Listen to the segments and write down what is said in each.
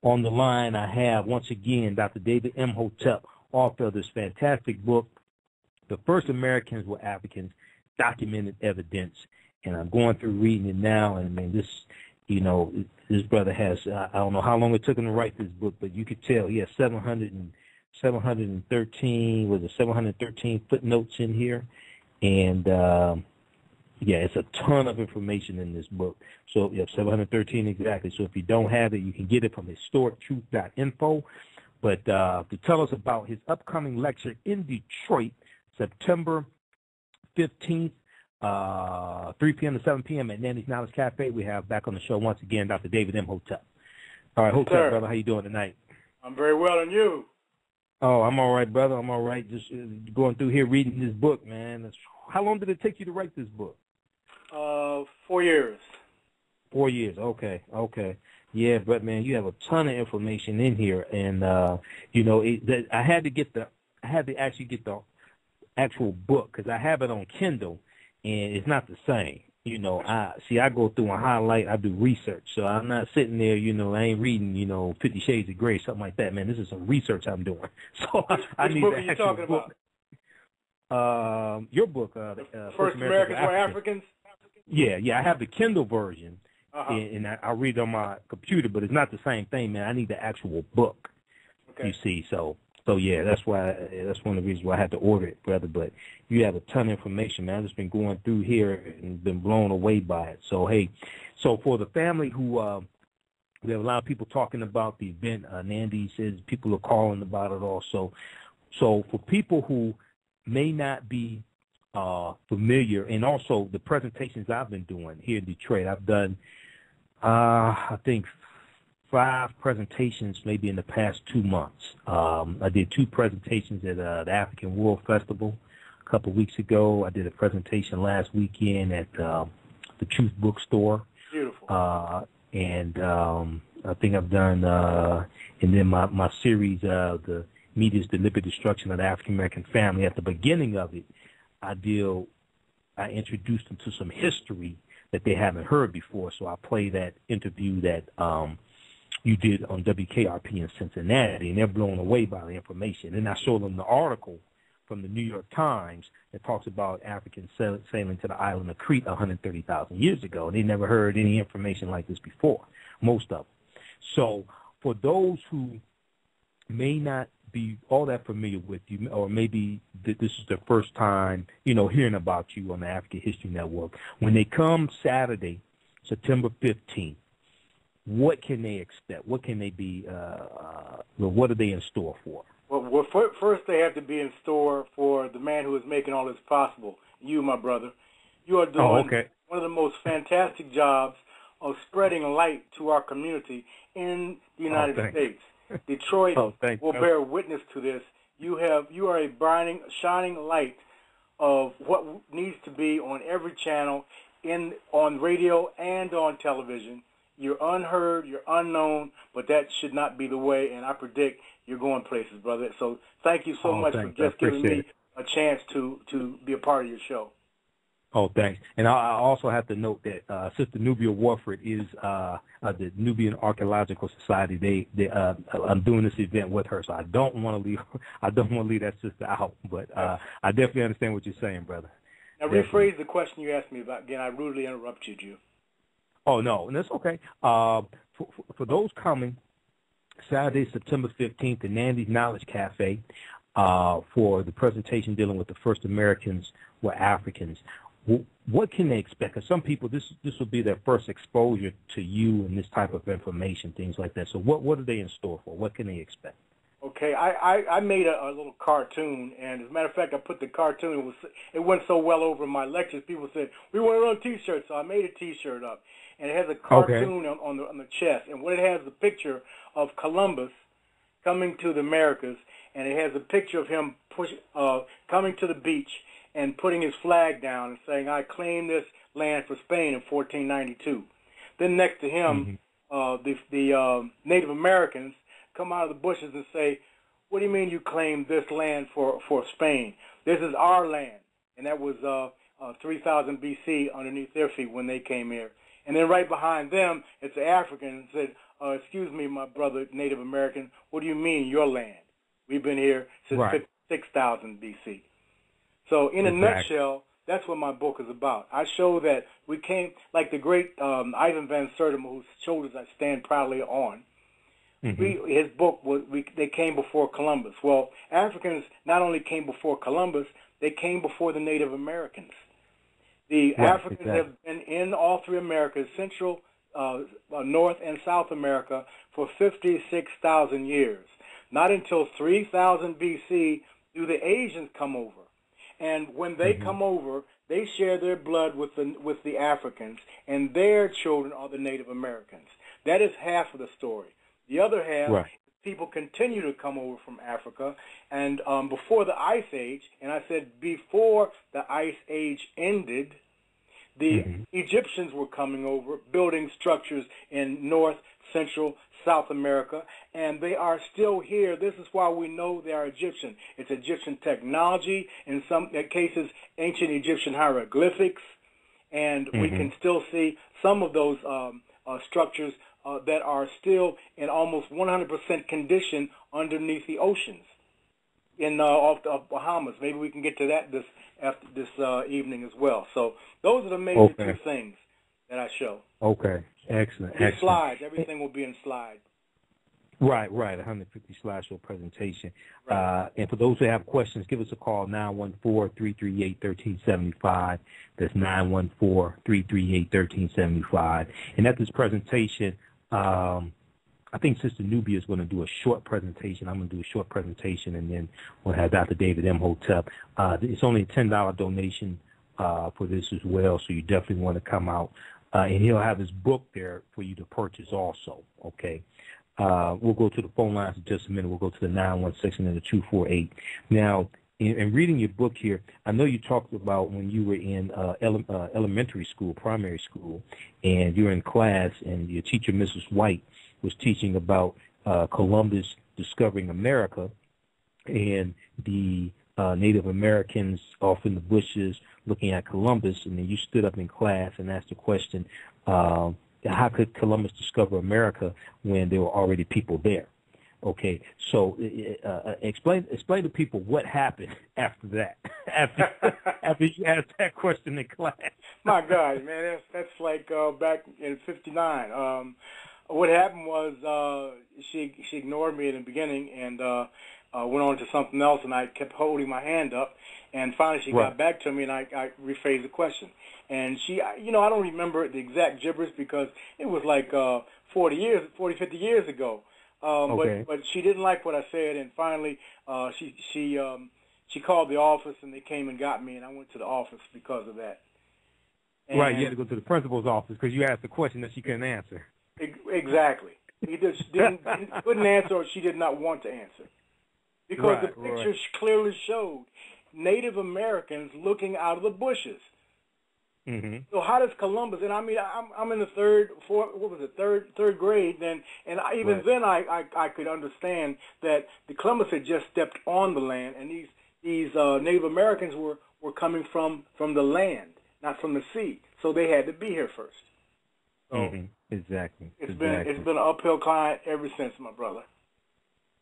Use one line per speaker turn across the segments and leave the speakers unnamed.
On the line, I have, once again, Dr. David Imhotep, author of this fantastic book, The First Americans Were Africans, Documented Evidence. And I'm going through reading it now, and, man, this, this brother has, I don't know how long it took him to write this book, but you could tell he has 713 footnotes in here. And, it's a ton of information in this book. So, 713 exactly. So if you don't have it, you can get it from historictruth.info. But to tell us about his upcoming lecture in Detroit, September 15th, 3 p.m. to 7 p.m. at Nanny's Knowledge Cafe, we have back on the show once again Dr. David Imhotep. All right, Hotep, brother, how you doing tonight?
I'm very well, and you?
Oh, I'm all right, brother. I'm all right. Just going through here reading this book, man. How long did it take you to write this book?
4 years.
4 years. Okay. Yeah, but man, you have a ton of information in here, and I had to actually get the actual book because I have it on Kindle, and it's not the same. I go through and highlight. I do research, so I'm not sitting there. I ain't reading 50 Shades of Grey, something like that. Man, this is some research I'm doing. So I need
book
the
are you
actual
talking
book.
About?
Your book,
First Americans Were Africans.
Yeah, I have the Kindle version, and I read it on my computer, but it's not the same thing, man. I need the actual book.
Okay.
You see, so yeah, that's one of the reasons why I had to order it, brother. But you have a ton of information, man. I've just been going through here and been blown away by it. So hey, for the family who we have a lot of people talking about the event. Nandy says people are calling about it also. So for people who may not be familiar, and also the presentations I've been doing here in Detroit. I've done, I think, 5 presentations maybe in the past 2 months. I did 2 presentations at the African World Festival a couple of weeks ago. I did a presentation last weekend at the Truth Bookstore.
Beautiful.
And I think I've done, and then my series, The Media's Deliberate Destruction of the African American Family, at the beginning of it, I introduced them to some history that they haven't heard before. So I play that interview that you did on WKRP in Cincinnati, and they're blown away by the information. And I showed them the article from the New York Times that talks about Africans sailing to the island of Crete 130,000 years ago. And they never heard any information like this before, most of them. So for those who may not be all that familiar with you, or maybe this is the first time, hearing about you on the African History Network, when they come Saturday, September 15th, what can they expect? What can they be, what are they in store for?
Well, first they have to be in store for the man who is making all this possible, you, my brother. You are doing one of the most fantastic jobs of spreading light to our community in the United States. Detroit will bear witness to this. You are a shining light of what needs to be on every channel, on radio and on television. You're unheard, you're unknown, but that should not be the way, and I predict you're going places, brother. So thank you so much for just giving me a chance to be a part of your show.
Oh, thanks. And I also have to note that Sister Nubia Warford is the Nubian Archaeological Society. I'm doing this event with her, so I don't want to leave. I don't want to leave that sister out. But I definitely understand what you're saying, brother.
Now rephrase the question you asked me about. Again, I rudely interrupted you.
Oh no, and that's okay. For those coming Saturday, September 15th, at Nandy's Knowledge Cafe for the presentation dealing with the first Americans were Africans. What can they expect? Because some people, this will be their first exposure to you and this type of information, things like that. So what are they in store for? What can they expect?
Okay, I made a little cartoon, and as a matter of fact, I put the cartoon. It went so well over my lectures. People said we want it on T-shirts, so I made a T-shirt up, and it has a cartoon on the chest, and what it has is a picture of Columbus coming to the Americas, and it has a picture of him coming to the beach and putting his flag down and saying, "I claim this land for Spain in 1492." Then next to him, the Native Americans come out of the bushes and say, "What do you mean you claim this land for Spain? This is our land." And that was 3000 BC underneath their feet when they came here. And then right behind them, it's the African and said, excuse me, my brother Native American, what do you mean your land? We've been here since 6,000 BC. So in a nutshell, that's what my book is about. I show that we came, like the great Ivan Van Sertima, whose shoulders I stand proudly on. His book was, they came before Columbus. Well, Africans not only came before Columbus, they came before the Native Americans. The Africans have been in all three Americas, Central, North, and South America, for 56,000 years. Not until 3000 BC do the Asians come over. And when they come over, they share their blood with the Africans, and their children are the Native Americans. That is half of the story. The other half, people continue to come over from Africa, and before the Ice Age, and I said before the Ice Age ended, the Egyptians were coming over, building structures in North, Central, South America, and they are still here. This is why we know they are Egyptian. It's Egyptian technology, in some cases ancient Egyptian hieroglyphics, and we can still see some of those structures that are still in almost 100% condition underneath the oceans in off the Bahamas. Maybe we can get to that this evening as well. So those are the major two things that I show.
Okay, excellent.
Slides, everything will be in slides.
Right, 150 slideshow presentation. And for those who have questions, give us a call, 914-338-1375. That's 914-338-1375. And at this presentation, I think Sister Nubia is going to do a short presentation. I'm going to do a short presentation, and then we'll have Dr. David Imhotep. It's only a $10 donation for this as well, so you definitely want to come out. And he'll have his book there for you to purchase also, okay? We'll go to the phone lines in just a minute. We'll go to the 916 and the 248. Now, in reading your book here, I know you talked about when you were in elementary school, primary school, and you were in class, and your teacher, Mrs. White, was teaching about Columbus discovering America, and the Native Americans off in the bushes looking at Columbus, and then you stood up in class and asked the question, how could Columbus discover America when there were already people there? Okay, so explain to people what happened after that, after you asked that question in class.
My God, man, that's like back in '59. What happened was she ignored me in the beginning and went on to something else, and I kept holding my hand up, and finally she got back to me, and I rephrased the question. And she, I don't remember the exact gibberish because it was like 50 years ago. But she didn't like what I said, and finally she called the office, and they came and got me, and I went to the office because of that. And
you had to go to the principal's office because you asked a question that she couldn't answer.
Exactly. Either she couldn't answer, or she did not want to answer. Because the picture clearly showed Native Americans looking out of the bushes. So how does Columbus? And I mean, I'm in the third grade then, and even then I could understand that the Columbus had just stepped on the land, and these Native Americans were coming from the land, not from the sea. So they had to be here first. So
Exactly.
It's been an uphill climb ever since, my brother.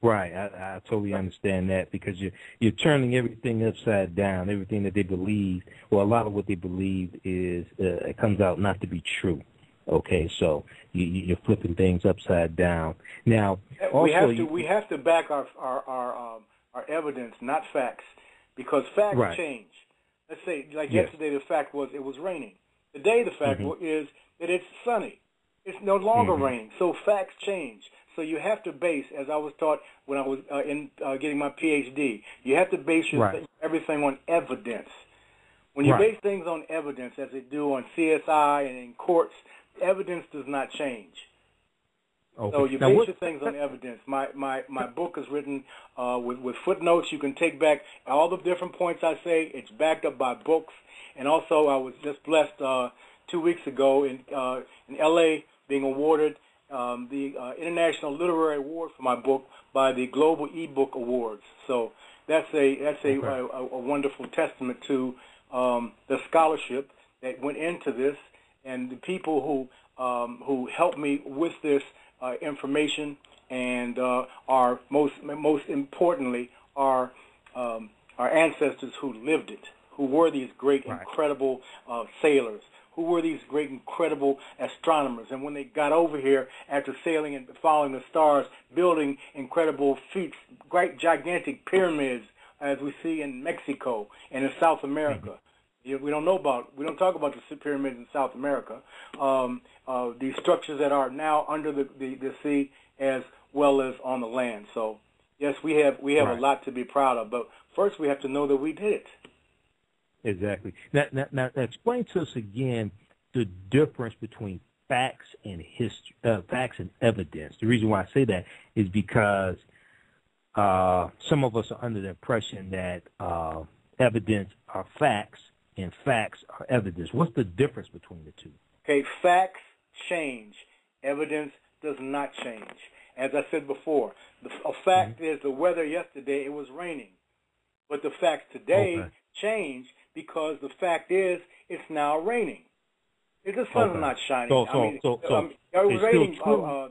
Right, I totally understand that because you're turning everything upside down. Everything that they believe, well, a lot of what they believe is it comes out not to be true. Okay, so you're flipping things upside down. Now, also,
we have to back our evidence, not facts, because facts change. Let's say, like yesterday, the fact was it was raining. Today, the fact is that it's sunny. It's no longer raining. So facts change. So you have to base, as I was taught when I was getting my PhD, you have to base everything on evidence. When you base things on evidence, as they do on CSI and in courts, evidence does not change. So you base your things on evidence. My book is written with footnotes. You can take back all the different points I say. It's backed up by books. And also, I was just blessed 2 weeks ago in L.A. being awarded the International Literary Award for my book by the Global E-Book Awards. So that's a wonderful testament to the scholarship that went into this, and the people who helped me with this information, and our most importantly our ancestors who lived it, who were these great, incredible sailors, who were these great, incredible astronomers. And when they got over here after sailing and following the stars, building incredible feats, great, gigantic pyramids, as we see in Mexico and in South America. We don't talk about the pyramids in South America. These structures that are now under the sea as well as on the land. So, yes, we have a lot to be proud of. But first, we have to know that we did it.
Exactly. Now, explain to us again the difference between facts and history, facts and evidence. The reason why I say that is because some of us are under the impression that evidence are facts and facts are evidence. What's the difference between the two?
Okay, facts change. Evidence does not change. As I said before, a fact is the weather yesterday, it was raining. But the facts today change because the fact is it's now raining. The sun's not shining. It was raining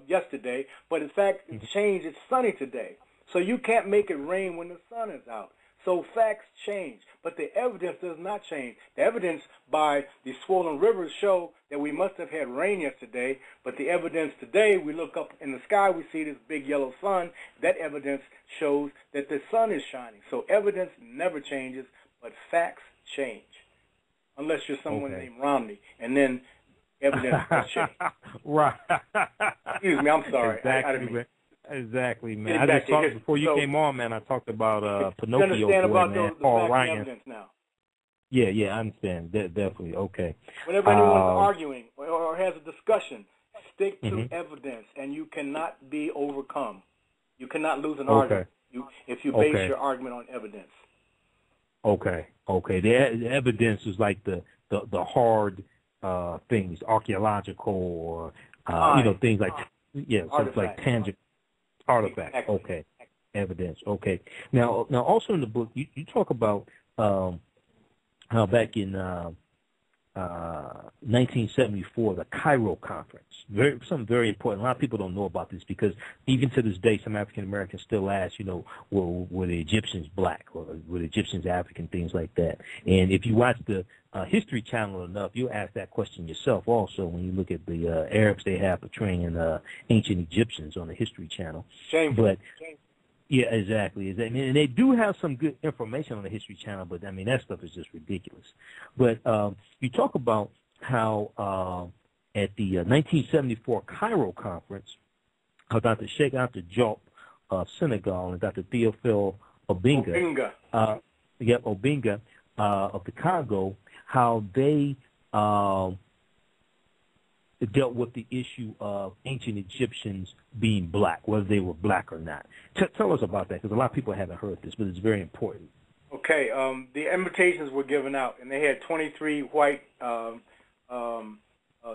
yesterday, but in fact it changed. It's sunny today. So you can't make it rain when the sun is out. So facts change, but the evidence does not change. The evidence by the swollen rivers show that we must have had rain yesterday, but the evidence today, we look up in the sky, we see this big yellow sun. That evidence shows that the sun is shining. So evidence never changes, but facts change, unless you're someone named Romney, and then evidence does change.
Right.
Excuse me, I'm sorry.
Exactly. Exactly, man. I just talked before you came on, man. I talked about Pinocchio,
you understand
boy,
about
man,
the
Paul
facts
Ryan.
and evidence now.
Yeah, I understand. Definitely, okay.
Whenever anyone's arguing or has a discussion, stick to evidence, and you cannot be overcome. You cannot lose an argument if you base your argument on evidence.
Okay. The evidence is like the hard things, archaeological or things like something like tangible. Artifact.
Exactly.
Okay. Evidence. Okay. Now, also in the book, you talk about how back in 1974, the Cairo Conference, something very important. A lot of people don't know about this because even to this day, some African Americans still ask, were the Egyptians black or were the Egyptians African, things like that. And if you watch the History Channel enough, you'll ask that question yourself also when you look at the Arabs they have portraying ancient Egyptians on the History Channel.
Shameful.
Yeah, exactly. And they do have some good information on the History Channel, but, I mean, that stuff is just ridiculous. But you talk about how at the 1974 Cairo Conference, Dr. Sheikh Anta Diop of Senegal and Dr. Théophile Obenga of the Congo, how they dealt with the issue of ancient Egyptians being black, whether they were black or not. Tell us about that, because a lot of people haven't heard this, but it's very important.
Okay, the invitations were given out, and they had 23 white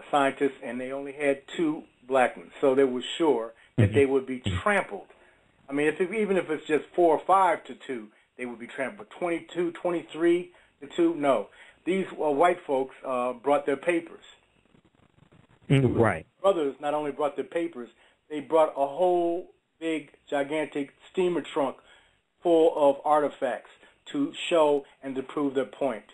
scientists, and they only had 2 black ones, so they were sure that they would be trampled. I mean, even if it's just 4 or 5 to 2, they would be trampled. 22, 23 to 2, no. These white folks brought their papers.
Right.
Brothers not only brought their papers, they brought a whole big, gigantic steamer trunk full of artifacts to show and to prove their point.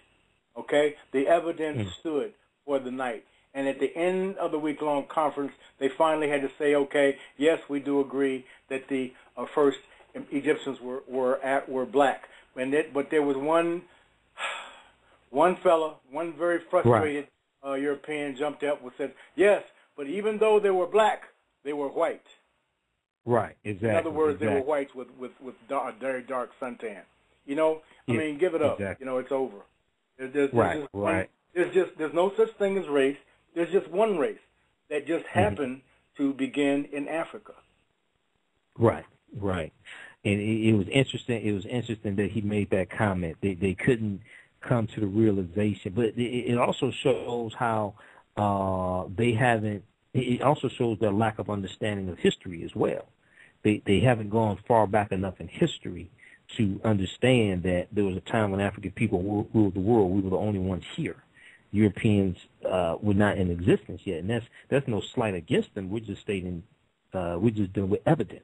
Okay? The evidence stood for the night. And at the end of the week-long conference, they finally had to say, okay, yes, we do agree that the first Egyptians were black. But there was one fella, one very frustrated European jumped up and said, yes, but even though they were black, they were white.
Right, exactly.
In other words, they were whites with a very dark suntan. I mean, give it up.
Exactly.
It's over. There's no such thing as race. There's just one race that just happened to begin in Africa.
Right. And it was interesting. It was interesting that he made that comment. They couldn't come to the realization, but it also shows how they haven't. It also shows their lack of understanding of history as well. They haven't gone far back enough in history to understand that there was a time when African people ruled the world. We were the only ones here. Europeans were not in existence yet, and that's no slight against them. We're just stating We're just dealing with evidence.